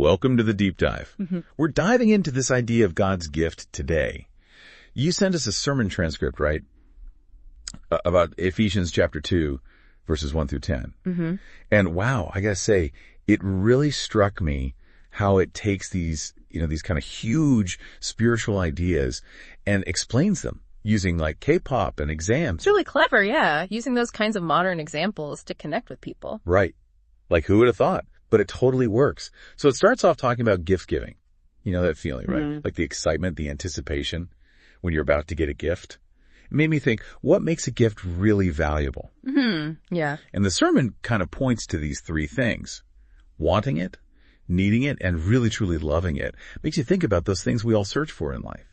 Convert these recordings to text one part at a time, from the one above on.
welcome to the deep dive. We're diving into this idea of God's gift today. You sent us a sermon transcript, right? About Ephesians chapter 2, verses 1 through 10. And wow, I gotta say, it really struck me how it takes these, these kind of huge spiritual ideas and explains them using like K-pop and exams. It's really clever, yeah. Using those kinds of modern examples to connect with people. Right. Like who would have thought? But it totally works. So it starts off talking about gift giving. You know that feeling, right? Like the excitement, the anticipation when you're about to get a gift. It made me think, what makes a gift really valuable? Yeah. And the sermon kind of points to these three things. Wanting it, needing it, and really truly loving it. Makes you think about those things we all search for in life,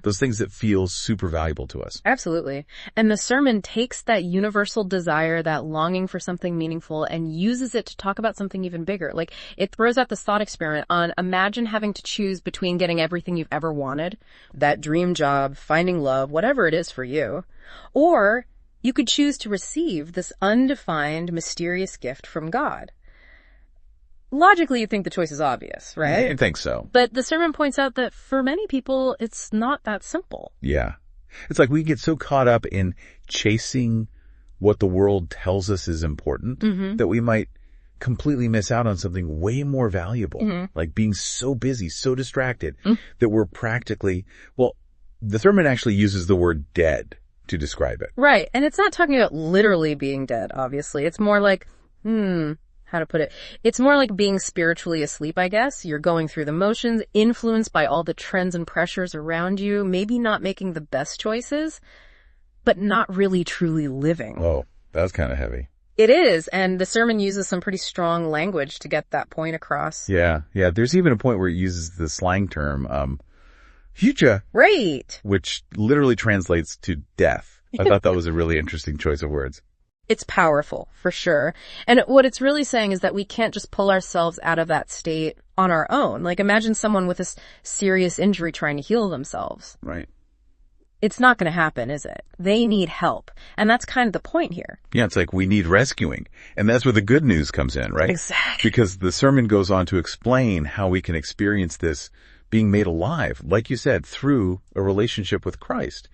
those things that feel super valuable to us. Absolutely. And the sermon takes that universal desire, that longing for something meaningful, and uses it to talk about something even bigger. Like, it throws out this thought experiment on imagine having to choose between getting everything you've ever wanted, that dream job, finding love, whatever it is for you, or you could choose to receive this undefined, mysterious gift from God. Logically, you'd think the choice is obvious, right? I think so. But the sermon points out that for many people, it's not that simple. Yeah. It's like we get so caught up in chasing what the world tells us is important that we might completely miss out on something way more valuable, like being so busy, so distracted that we're practically, the sermon actually uses the word dead to describe it. Right. And it's not talking about literally being dead, obviously. It's more like, how to put it? It's more like being spiritually asleep, I guess. You're going through the motions, influenced by all the trends and pressures around you, maybe not making the best choices, but not really truly living. Oh, that was kind of heavy. It is, and the sermon uses some pretty strong language to get that point across. Yeah. There's even a point where it uses the slang term, future. Right. Which literally translates to death. I thought that was a really interesting choice of words. It's powerful, for sure. And what it's really saying is that we can't just pull ourselves out of that state on our own. Like, imagine someone with a serious injury trying to heal themselves. Right. It's not going to happen, is it? They need help. And that's kind of the point here. Yeah, it's like we need rescuing. And that's where the good news comes in, right? Exactly. Because the sermon goes on to explain how we can experience this being made alive, like you said, through a relationship with Christ.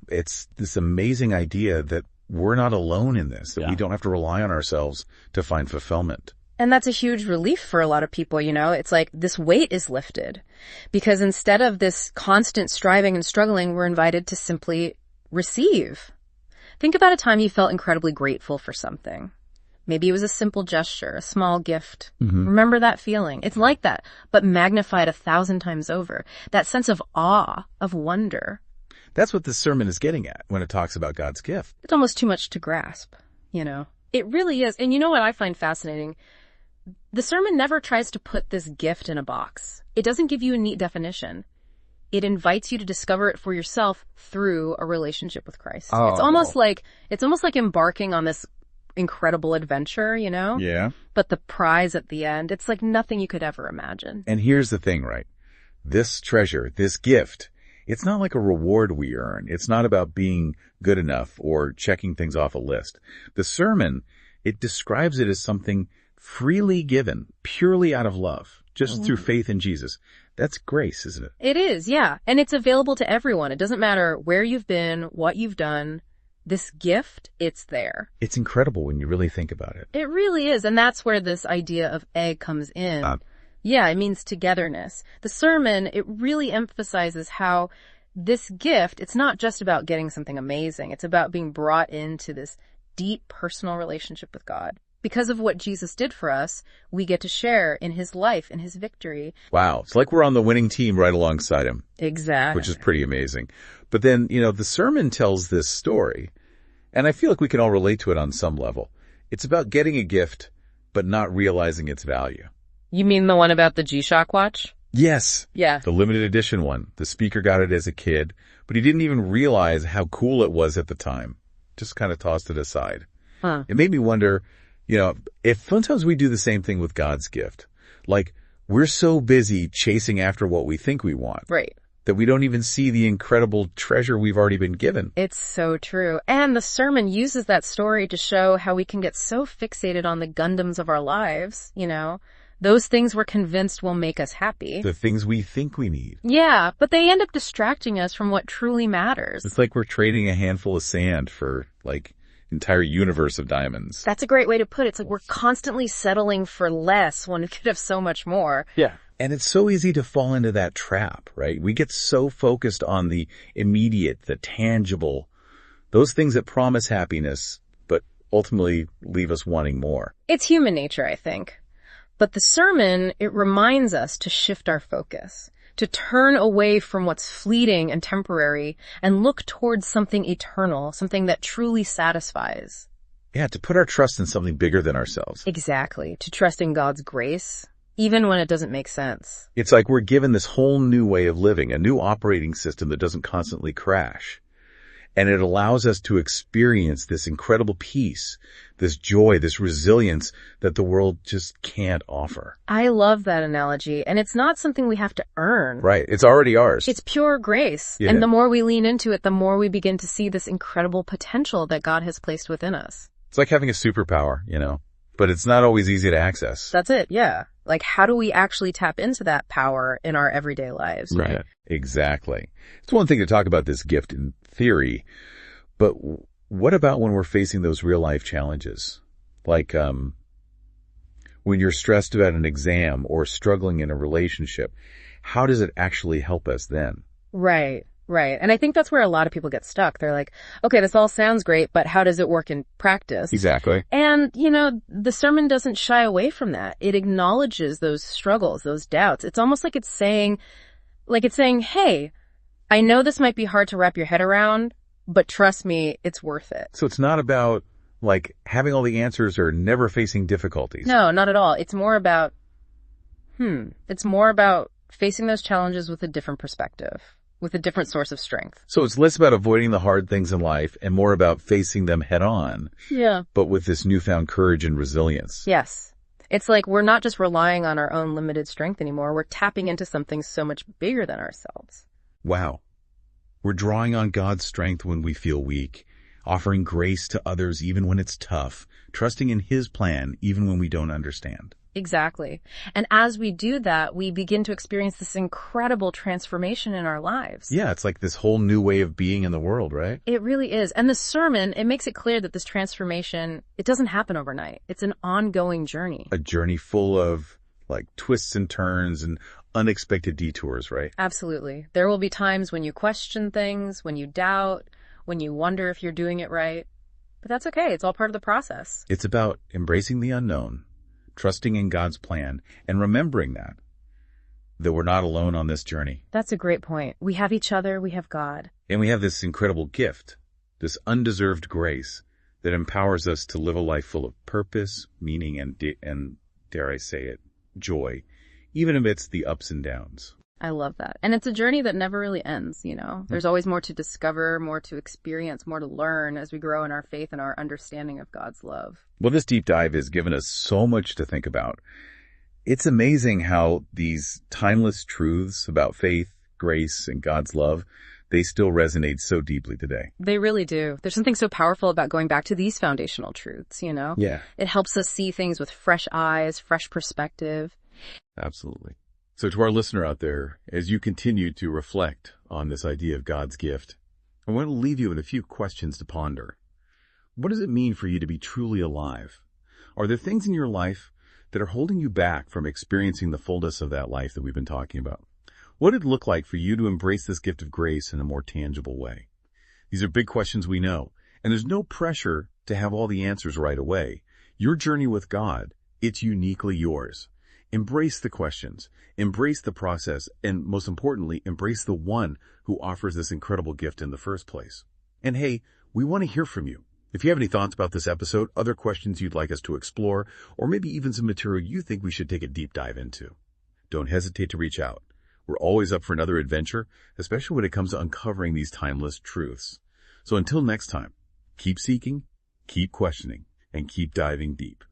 It's this amazing idea that we're not alone in this, that we don't have to rely on ourselves to find fulfillment. And that's a huge relief for a lot of people, It's like this weight is lifted because instead of this constant striving and struggling, we're invited to simply receive. Think about a time you felt incredibly grateful for something. Maybe it was a simple gesture, a small gift. Remember that feeling. It's like that, but magnified 1,000 times over. That sense of awe, of wonder. That's what this sermon is getting at when it talks about God's gift. It's almost too much to grasp, It really is. And you know what I find fascinating? The sermon never tries to put this gift in a box. It doesn't give you a neat definition. It invites you to discover it for yourself through a relationship with Christ. Oh. It's almost like embarking on this incredible adventure, Yeah. But the prize at the end, it's like nothing you could ever imagine. And here's the thing, right? This treasure, this gift, it's not like a reward we earn. It's not about being good enough or checking things off a list. The sermon, it describes it as something freely given, purely out of love, just through faith in Jesus. That's grace, isn't it? It is, yeah. And it's available to everyone. It doesn't matter where you've been, what you've done. This gift, it's there. It's incredible when you really think about it. It really is. And that's where this idea of egg comes in. Yeah, it means togetherness. The sermon, it really emphasizes how this gift, it's not just about getting something amazing. It's about being brought into this deep personal relationship with God. Because of what Jesus did for us, we get to share in his life, in his victory. Wow. It's like we're on the winning team right alongside him. Exactly. Which is pretty amazing. But then, the sermon tells this story, and I feel like we can all relate to it on some level. It's about getting a gift, but not realizing its value. You mean the one about the G-Shock watch? Yes. Yeah. The limited edition one. The speaker got it as a kid, but he didn't even realize how cool it was at the time. Just kind of tossed it aside. It made me wonder, if sometimes we do the same thing with God's gift. Like, we're so busy chasing after what we think we want. Right. That we don't even see the incredible treasure we've already been given. It's so true. And the sermon uses that story to show how we can get so fixated on the Gundams of our lives, Those things we're convinced will make us happy. The things we think we need. Yeah, but they end up distracting us from what truly matters. It's like we're trading a handful of sand for, like, entire universe of diamonds. That's a great way to put it. It's like we're constantly settling for less when we could have so much more. Yeah. And it's so easy to fall into that trap, right? We get so focused on the immediate, the tangible, those things that promise happiness, but ultimately leave us wanting more. It's human nature, I think. But the sermon, it reminds us to shift our focus, to turn away from what's fleeting and temporary and look towards something eternal, something that truly satisfies. Yeah, to put our trust in something bigger than ourselves. Exactly. To trust in God's grace, even when it doesn't make sense. It's like we're given this whole new way of living, a new operating system that doesn't constantly crash. And it allows us to experience this incredible peace, this joy, this resilience that the world just can't offer. I love that analogy. And it's not something we have to earn. Right. It's already ours. It's pure grace. Yeah. And the more we lean into it, the more we begin to see this incredible potential that God has placed within us. It's like having a superpower, you know, but it's not always easy to access. That's it. Yeah. Like, how do we actually tap into that power in our everyday lives? Right. Exactly. It's one thing to talk about this gift in theory, but what about when we're facing those real life challenges? Like, when you're stressed about an exam or struggling in a relationship, how does it actually help us then? Right. Right. And I think that's where a lot of people get stuck. They're like, okay, this all sounds great, but how does it work in practice? Exactly. And, you know, the sermon doesn't shy away from that. It acknowledges those struggles, those doubts. It's almost like it's saying, hey, I know this might be hard to wrap your head around, but trust me, it's worth it. So it's not about, like, having all the answers or never facing difficulties. No, not at all. It's more about, facing those challenges with a different perspective, with a different source of strength. So it's less about avoiding the hard things in life and more about facing them head on. Yeah. But with this newfound courage and resilience. Yes. It's like we're not just relying on our own limited strength anymore. We're tapping into something so much bigger than ourselves. Wow. We're drawing on God's strength when we feel weak, offering grace to others even when it's tough, trusting in His plan even when we don't understand. Exactly. And as we do that, we begin to experience this incredible transformation in our lives. Yeah, it's like this whole new way of being in the world, right? It really is. And the sermon, it makes it clear that this transformation, it doesn't happen overnight. It's an ongoing journey. A journey full of, like, twists and turns and unexpected detours, right? Absolutely. There will be times when you question things, when you doubt, when you wonder if you're doing it right. But that's okay. It's all part of the process. It's about embracing the unknown, trusting in God's plan, and remembering that we're not alone on this journey. That's a great point. We have each other, we have God. And we have this incredible gift, this undeserved grace that empowers us to live a life full of purpose, meaning, and dare I say it, joy, even amidst the ups and downs. I love that. And it's a journey that never really ends, you know? There's always more to discover, more to experience, more to learn as we grow in our faith and our understanding of God's love. Well, this deep dive has given us so much to think about. It's amazing how these timeless truths about faith, grace, and God's love, they still resonate so deeply today. They really do. There's something so powerful about going back to these foundational truths, you know? Yeah. It helps us see things with fresh eyes, fresh perspective. Absolutely. So to our listener out there, as you continue to reflect on this idea of God's gift, I want to leave you with a few questions to ponder. What does it mean for you to be truly alive? Are there things in your life that are holding you back from experiencing the fullness of that life that we've been talking about? What did it look like for you to embrace this gift of grace in a more tangible way? These are big questions, we know, and there's no pressure to have all the answers right away. Your journey with God, it's uniquely yours. Embrace the questions, embrace the process, and most importantly, embrace the one who offers this incredible gift in the first place. And hey, we want to hear from you. If you have any thoughts about this episode, other questions you'd like us to explore, or maybe even some material you think we should take a deep dive into, don't hesitate to reach out. We're always up for another adventure, especially when it comes to uncovering these timeless truths. So until next time, keep seeking, keep questioning, and keep diving deep.